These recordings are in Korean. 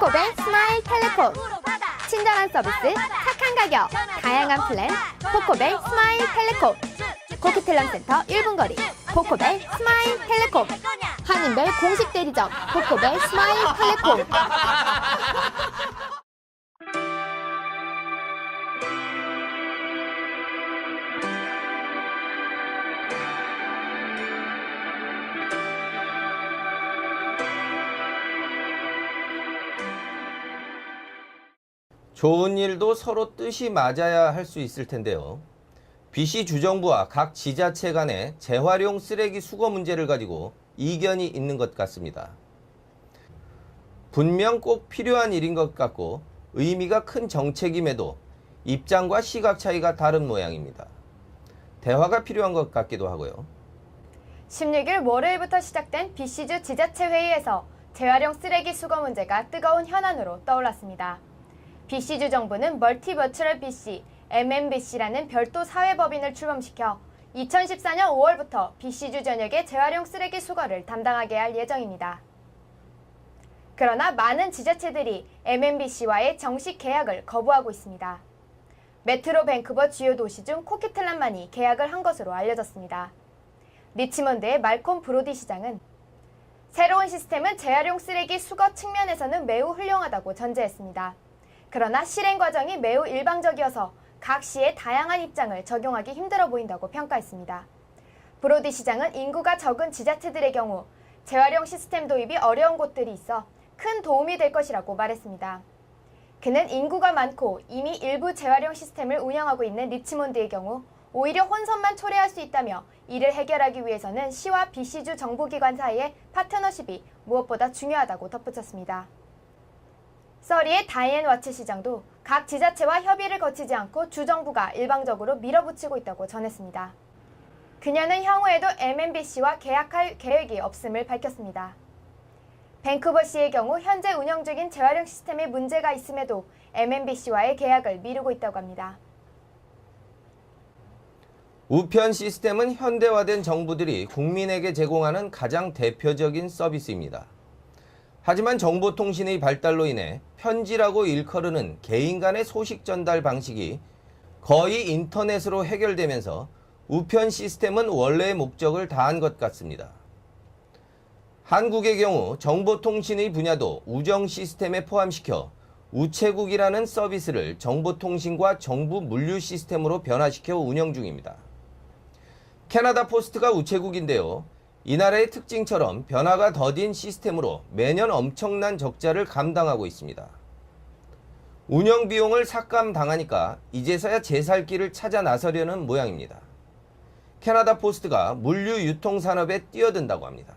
포코벨 스마일 텔레콤. 친절한 서비스, 착한 가격, 다양한 플랜, 포코벨 스마일 텔레콤. 코키텔럼센터 1분 거리, 포코벨 스마일 텔레콤. 한인벨 공식 대리점, 포코벨 스마일 텔레콤. 좋은 일도 서로 뜻이 맞아야 할 수 있을 텐데요. BC 주정부와 각 지자체 간의 재활용 쓰레기 수거 문제를 가지고 이견이 있는 것 같습니다. 분명 꼭 필요한 일인 것 같고 의미가 큰 정책임에도 입장과 시각 차이가 다른 모양입니다. 대화가 필요한 것 같기도 하고요. 16일 월요일부터 시작된 BC주 지자체 회의에서 재활용 쓰레기 수거 문제가 뜨거운 현안으로 떠올랐습니다. BC주 정부는 멀티버추럴 BC, MMBC라는 별도 사회법인을 출범시켜 2014년 5월부터 BC주 전역의 재활용 쓰레기 수거를 담당하게 할 예정입니다. 그러나 많은 지자체들이 MMBC와의 정식 계약을 거부하고 있습니다. 메트로 밴쿠버 주요 도시 중 코키틀란만이 계약을 한 것으로 알려졌습니다. 리치몬드의 말콤 브로디 시장은 새로운 시스템은 재활용 쓰레기 수거 측면에서는 매우 훌륭하다고 전제했습니다. 그러나 실행 과정이 매우 일방적이어서 각 시의 다양한 입장을 적용하기 힘들어 보인다고 평가했습니다. 브로디 시장은 인구가 적은 지자체들의 경우 재활용 시스템 도입이 어려운 곳들이 있어 큰 도움이 될 것이라고 말했습니다. 그는 인구가 많고 이미 일부 재활용 시스템을 운영하고 있는 리치몬드의 경우 오히려 혼선만 초래할 수 있다며 이를 해결하기 위해서는 시와 BC주 정부기관 사이의 파트너십이 무엇보다 중요하다고 덧붙였습니다. 서리의 다이앤 와츠 시장도 각 지자체와 협의를 거치지 않고 주정부가 일방적으로 밀어붙이고 있다고 전했습니다. 그녀는 향후에도 MMBC와 계약할 계획이 없음을 밝혔습니다. 밴쿠버시의 경우 현재 운영 중인 재활용 시스템에 문제가 있음에도 MMBC와의 계약을 미루고 있다고 합니다. 우편 시스템은 현대화된 정부들이 국민에게 제공하는 가장 대표적인 서비스입니다. 하지만 정보통신의 발달로 인해 편지라고 일컬으는 개인 간의 소식 전달 방식이 거의 인터넷으로 해결되면서 우편 시스템은 원래의 목적을 다한 것 같습니다. 한국의 경우 정보통신의 분야도 우정 시스템에 포함시켜 우체국이라는 서비스를 정보통신과 정부 물류 시스템으로 변화시켜 운영 중입니다. 캐나다 포스트가 우체국인데요. 이 나라의 특징처럼 변화가 더딘 시스템으로 매년 엄청난 적자를 감당하고 있습니다. 운영 비용을 삭감당하니까 이제서야 제살길을 찾아 나서려는 모양입니다. 캐나다 포스트가 물류 유통 산업에 뛰어든다고 합니다.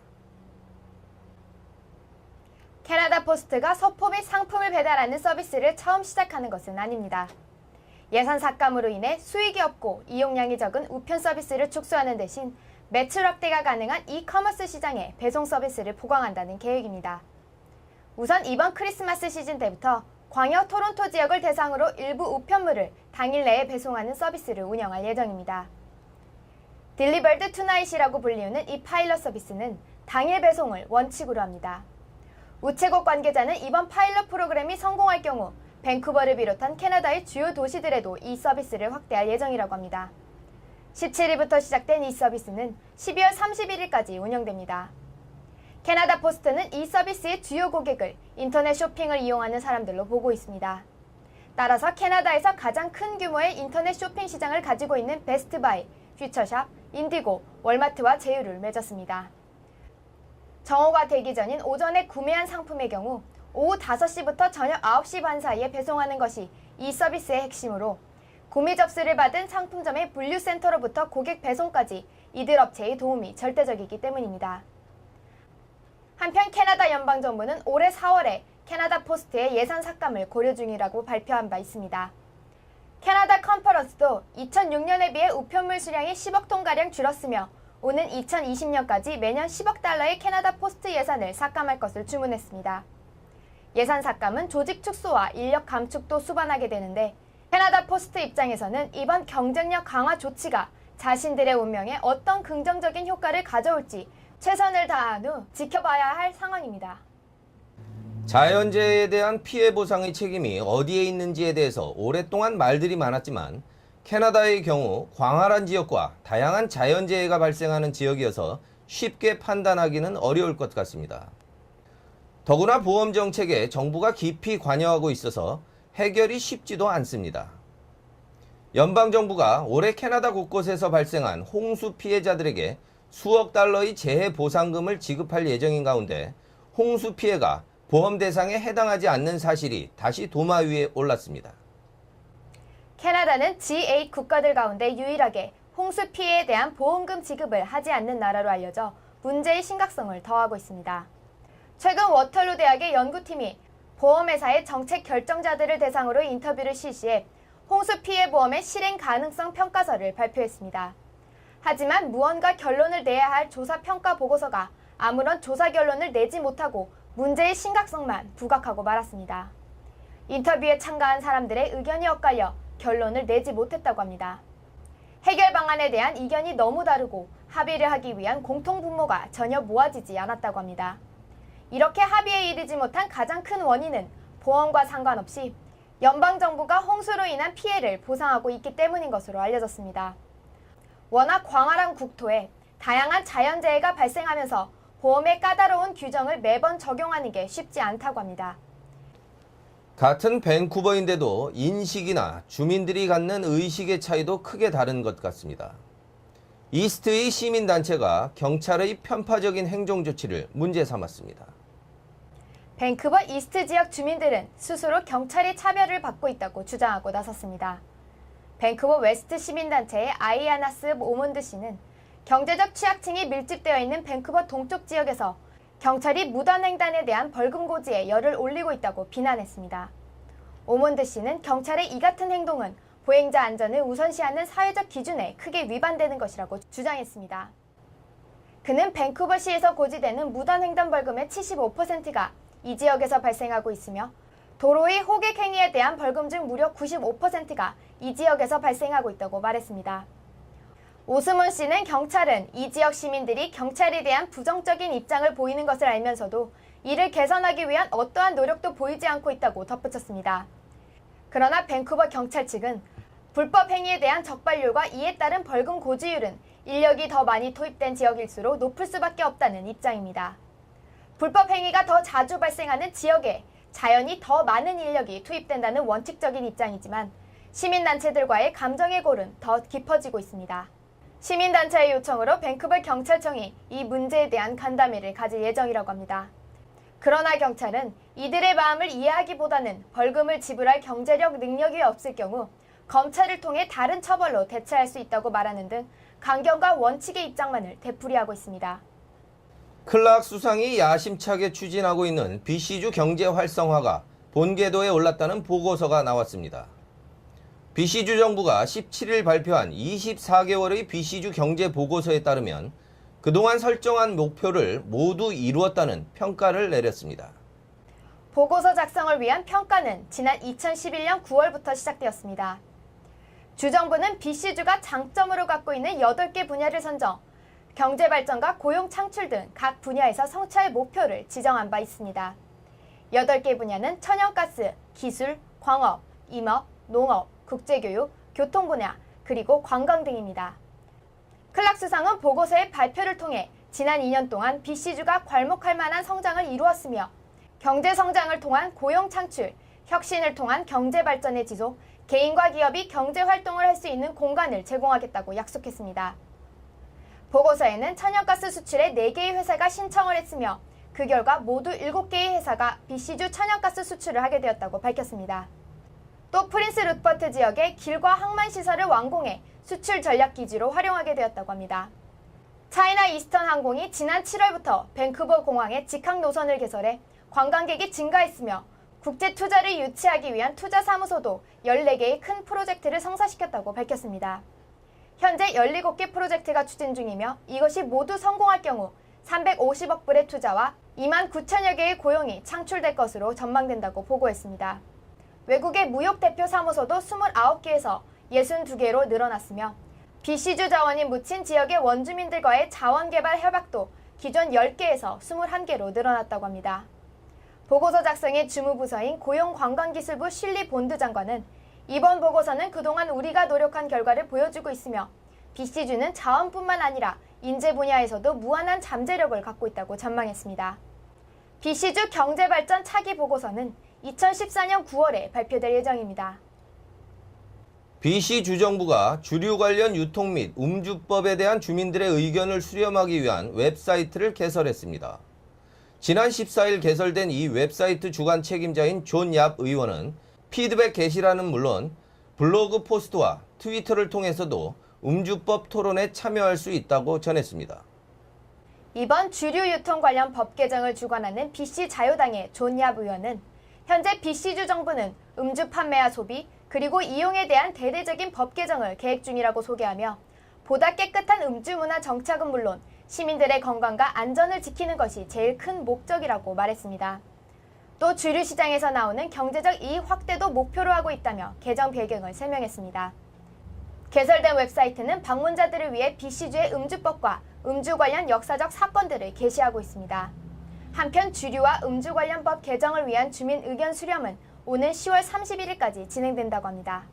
캐나다 포스트가 서포 및 상품을 배달하는 서비스를 처음 시작하는 것은 아닙니다. 예산 삭감으로 인해 수익이 없고 이용량이 적은 우편 서비스를 축소하는 대신 매출 확대가 가능한 이커머스 시장에 배송 서비스를 보강한다는 계획입니다. 우선 이번 크리스마스 시즌 때부터 광역 토론토 지역을 대상으로 일부 우편물을 당일 내에 배송하는 서비스를 운영할 예정입니다. 딜리버드 투나잇이라고 불리우는 이 파일럿 서비스는 당일 배송을 원칙으로 합니다. 우체국 관계자는 이번 파일럿 프로그램이 성공할 경우 밴쿠버를 비롯한 캐나다의 주요 도시들에도 이 서비스를 확대할 예정이라고 합니다. 17일부터 시작된 이 서비스는 12월 31일까지 운영됩니다. 캐나다 포스트는 이 서비스의 주요 고객을 인터넷 쇼핑을 이용하는 사람들로 보고 있습니다. 따라서 캐나다에서 가장 큰 규모의 인터넷 쇼핑 시장을 가지고 있는 베스트바이, 퓨처샵, 인디고, 월마트와 제휴를 맺었습니다. 정오가 되기 전인 오전에 구매한 상품의 경우 오후 5시부터 저녁 9시 반 사이에 배송하는 것이 이 서비스의 핵심으로 구매 접수를 받은 상품점의 분류센터로부터 고객 배송까지 이들 업체의 도움이 절대적이기 때문입니다. 한편 캐나다 연방정부는 올해 4월에 캐나다 포스트의 예산 삭감을 고려 중이라고 발표한 바 있습니다. 캐나다 컨퍼런스도 2006년에 비해 우편물 수량이 10억 톤가량 줄었으며 오는 2020년까지 매년 10억 달러의 캐나다 포스트 예산을 삭감할 것을 주문했습니다. 예산 삭감은 조직 축소와 인력 감축도 수반하게 되는데 캐나다 포스트 입장에서는 이번 경쟁력 강화 조치가 자신들의 운명에 어떤 긍정적인 효과를 가져올지 최선을 다한 후 지켜봐야 할 상황입니다. 자연재해에 대한 피해 보상의 책임이 어디에 있는지에 대해서 오랫동안 말들이 많았지만 캐나다의 경우 광활한 지역과 다양한 자연재해가 발생하는 지역이어서 쉽게 판단하기는 어려울 것 같습니다. 더구나 보험 정책에 정부가 깊이 관여하고 있어서 해결이 쉽지도 않습니다. 연방정부가 올해 캐나다 곳곳에서 발생한 홍수 피해자들에게 수억 달러의 재해 보상금을 지급할 예정인 가운데 홍수 피해가 보험 대상에 해당하지 않는 사실이 다시 도마 위에 올랐습니다. 캐나다는 G8 국가들 가운데 유일하게 홍수 피해에 대한 보험금 지급을 하지 않는 나라로 알려져 문제의 심각성을 더하고 있습니다. 최근 워털루 대학의 연구팀이 보험회사의 정책 결정자들을 대상으로 인터뷰를 실시해 홍수 피해 보험의 실행 가능성 평가서를 발표했습니다. 하지만 무언가 결론을 내야 할 조사 평가 보고서가 아무런 조사 결론을 내지 못하고 문제의 심각성만 부각하고 말았습니다. 인터뷰에 참가한 사람들의 의견이 엇갈려 결론을 내지 못했다고 합니다. 해결 방안에 대한 이견이 너무 다르고 합의를 하기 위한 공통 분모가 전혀 모아지지 않았다고 합니다. 이렇게 합의에 이르지 못한 가장 큰 원인은 보험과 상관없이 연방정부가 홍수로 인한 피해를 보상하고 있기 때문인 것으로 알려졌습니다. 워낙 광활한 국토에 다양한 자연재해가 발생하면서 보험의 까다로운 규정을 매번 적용하는 게 쉽지 않다고 합니다. 같은 밴쿠버인데도 인식이나 주민들이 갖는 의식의 차이도 크게 다른 것 같습니다. 이스트의 시민단체가 경찰의 편파적인 행정 조치를 문제 삼았습니다. 밴쿠버 이스트 지역 주민들은 스스로 경찰의 차별을 받고 있다고 주장하고 나섰습니다. 밴쿠버 웨스트 시민단체의 아이아나스 오몬드 씨는 경제적 취약층이 밀집되어 있는 밴쿠버 동쪽 지역에서 경찰이 무단횡단에 대한 벌금 고지에 열을 올리고 있다고 비난했습니다. 오몬드 씨는 경찰의 이 같은 행동은 보행자 안전을 우선시하는 사회적 기준에 크게 위반되는 것이라고 주장했습니다. 그는 밴쿠버시에서 고지되는 무단횡단 벌금의 75%가 이 지역에서 발생하고 있으며 도로의 호객 행위에 대한 벌금 중 무려 95%가 이 지역에서 발생하고 있다고 말했습니다. 오스몬 씨는 경찰은 이 지역 시민들이 경찰에 대한 부정적인 입장을 보이는 것을 알면서도 이를 개선하기 위한 어떠한 노력도 보이지 않고 있다고 덧붙였습니다. 그러나 밴쿠버 경찰 측은 불법 행위에 대한 적발률과 이에 따른 벌금 고지율은 인력이 더 많이 투입된 지역일수록 높을 수밖에 없다는 입장입니다. 불법 행위가 더 자주 발생하는 지역에 자연히 더 많은 인력이 투입된다는 원칙적인 입장이지만 시민단체들과의 감정의 골은 더 깊어지고 있습니다. 시민단체의 요청으로 밴쿠버 경찰청이 이 문제에 대한 간담회를 가질 예정이라고 합니다. 그러나 경찰은 이들의 마음을 이해하기보다는 벌금을 지불할 경제력 능력이 없을 경우 검찰을 통해 다른 처벌로 대처할 수 있다고 말하는 등 강경과 원칙의 입장만을 되풀이하고 있습니다. 클락 수상이 야심차게 추진하고 있는 BC주 경제 활성화가 본궤도에 올랐다는 보고서가 나왔습니다. BC주 정부가 17일 발표한 24개월의 BC주 경제 보고서에 따르면 그동안 설정한 목표를 모두 이루었다는 평가를 내렸습니다. 보고서 작성을 위한 평가는 지난 2011년 9월부터 시작되었습니다. 주정부는 BC주가 장점으로 갖고 있는 8개 분야를 선정, 경제발전과 고용 창출 등 각 분야에서 성취할 목표를 지정한 바 있습니다. 8개 분야는 천연가스, 기술, 광업, 임업, 농업, 국제교육, 교통 분야, 그리고 관광 등입니다. 클락 수상은 보고서의 발표를 통해 지난 2년 동안 BC주가 괄목할 만한 성장을 이루었으며 경제 성장을 통한 고용 창출, 혁신을 통한 경제 발전의 지속, 개인과 기업이 경제 활동을 할 수 있는 공간을 제공하겠다고 약속했습니다. 보고서에는 천연가스 수출에 4개의 회사가 신청을 했으며 그 결과 모두 7개의 회사가 BC주 천연가스 수출을 하게 되었다고 밝혔습니다. 또 프린스 루퍼트 지역의 길과 항만 시설을 완공해 수출 전략 기지로 활용하게 되었다고 합니다. 차이나 이스턴 항공이 지난 7월부터 밴쿠버 공항에 직항 노선을 개설해 관광객이 증가했으며 국제 투자를 유치하기 위한 투자 사무소도 14개의 큰 프로젝트를 성사시켰다고 밝혔습니다. 현재 17개 프로젝트가 추진 중이며 이것이 모두 성공할 경우 350억 불의 투자와 2만 9천여 개의 고용이 창출될 것으로 전망된다고 보고했습니다. 외국의 무역 대표 사무소도 29개에서 62개로 늘어났으며 BC주 자원이 묻힌 지역의 원주민들과의 자원개발 협약도 기존 10개에서 21개로 늘어났다고 합니다. 보고서 작성의 주무부서인 고용관광기술부 실리 본드 장관은 이번 보고서는 그동안 우리가 노력한 결과를 보여주고 있으며 BC주는 자원뿐만 아니라 인재 분야에서도 무한한 잠재력을 갖고 있다고 전망했습니다. BC주 경제발전 차기 보고서는 2014년 9월에 발표될 예정입니다. BC주정부가 주류 관련 유통 및 음주법에 대한 주민들의 의견을 수렴하기 위한 웹사이트를 개설했습니다. 지난 14일 개설된 이 웹사이트 주관 책임자인 존 얍 의원은 피드백 게시란은 물론 블로그 포스트와 트위터를 통해서도 음주법 토론에 참여할 수 있다고 전했습니다. 이번 주류 유통 관련 법 개정을 주관하는 BC 자유당의 존 얍 의원은 현재 BC주 정부는 음주 판매와 소비 그리고 이용에 대한 대대적인 법 개정을 계획 중이라고 소개하며 보다 깨끗한 음주 문화 정착은 물론 시민들의 건강과 안전을 지키는 것이 제일 큰 목적이라고 말했습니다. 또 주류 시장에서 나오는 경제적 이익 확대도 목표로 하고 있다며 개정 배경을 설명했습니다. 개설된 웹사이트는 방문자들을 위해 BC주의 음주법과 음주 관련 역사적 사건들을 게시하고 있습니다. 한편 주류와 음주 관련 법 개정을 위한 주민 의견 수렴은 오는 10월 31일까지 진행된다고 합니다.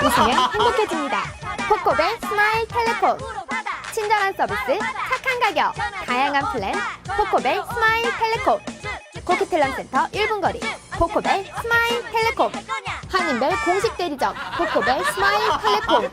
웃으면 행복해집니다. 포코벨 스마일 텔레폰. 친절한 서비스, 착한 가격, 다양한 플랜, 포코벨 스마일 텔레콤. 고키텔럼센터 1분 거리, 포코벨 스마일 텔레콤. 한인벨 공식 대리점, 포코벨 스마일 텔레콤.